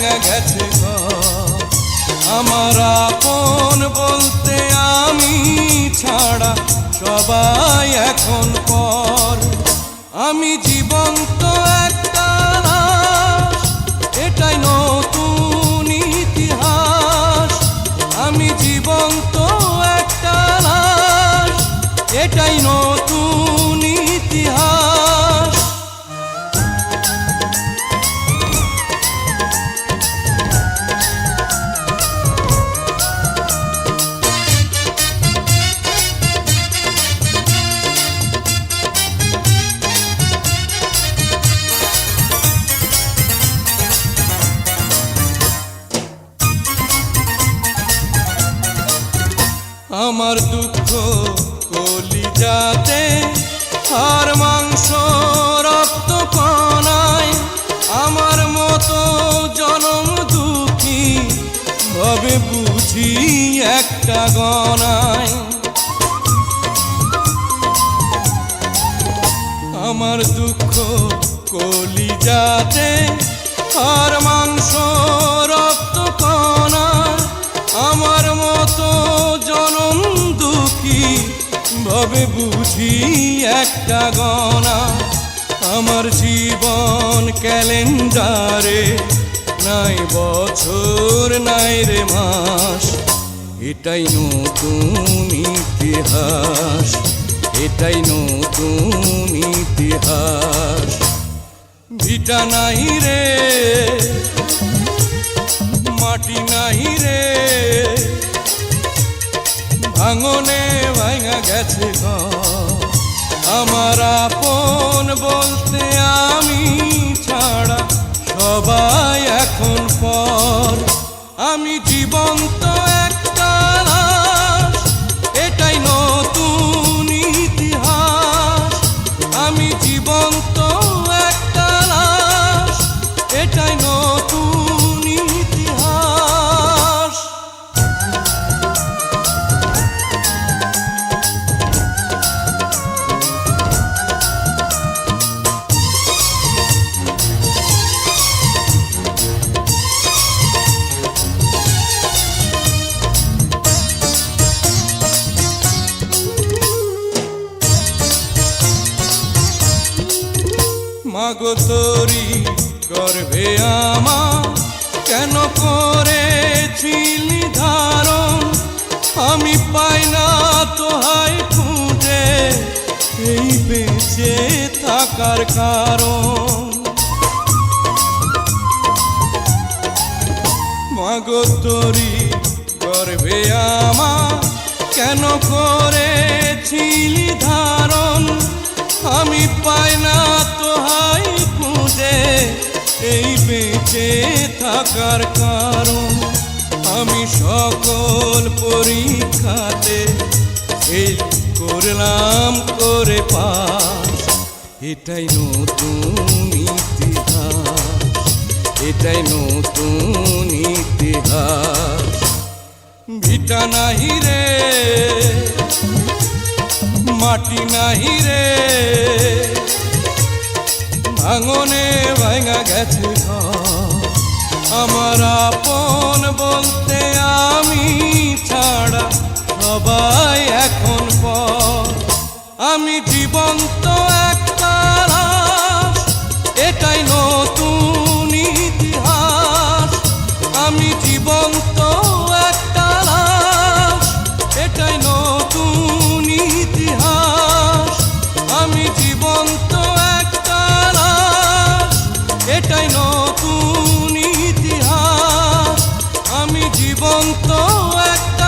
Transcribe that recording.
ভাঙা গেছে ঘর। আমার আপন বলতে আমি ছাড়া সবাই এখন পর। আমি জীবন্ত একটা লাশ, এটাই নতুন ইতিহাস। আমি জীবন্ত একটা লাশ, এটাই নতুন ইতিহাস। আমার দুঃখ কলিজাতে, আর মাংস রক্ত কণায়। আমার মতো জনম দুঃখী ভাবে বুঝি একটা গণায়। আমার দুঃখ কলিজাতে, আর মাংস রক্ত কণায়। আমার মতো জনম দুঃখী ভাবে বুঝি একটা গণা। আমার জীবন ক্যালেন্ডারে নাই বছর নাই রে মাস, এটাই নতুন ইতিহাস, এটাই নতুন ইতিহাস। ভিটা নাই রে, মাটি নাই রে, ভাঙনে ভাঙা গেছে ঘর। আমার আপন বলতে আমি ছাড়া সবাই এখন পর। আমি জীবন্ত একটা লাশ, এটাই নতুন ইতিহাস। আমি জীবন্ত একটা লাশ, এটাই নতুন ইতিহাস। মাগো তোরি গর্ভে আমার কেন করেছিলি ধারণ? আমি পাই না তোহাই খুঁজে এই বেঁচে থাকার কারণ। মাগো তোরি গর্ভে আমার কেন করেছিলি ধারণ? আমি পাই না তোহাই খুঁজে এই বেঁচে থাকার কারণ। আমি সকল পরীক্ষাতে এই করলাম করে পাস, এটাই নতুন ইতিহাস, এটাই নতুন ইতিহাস। ভিটা নাহি রে, মাটি নাহি রে, ভাঙনে ভাঙা গেছে ঘর। আমার আপন বলতে আমি ছাড়া সবাই এখন পর। আমি জীবন্ত একটা লাশ, এটাই নতুন ইতিহাস। আমি জীবন্ত একটা লাশ, এটাই নতুন ইতিহাস। আমি জীবন্ত একটা লাশ, এটাই নতুন ইতিহাস। আমি জীবন্ত একটা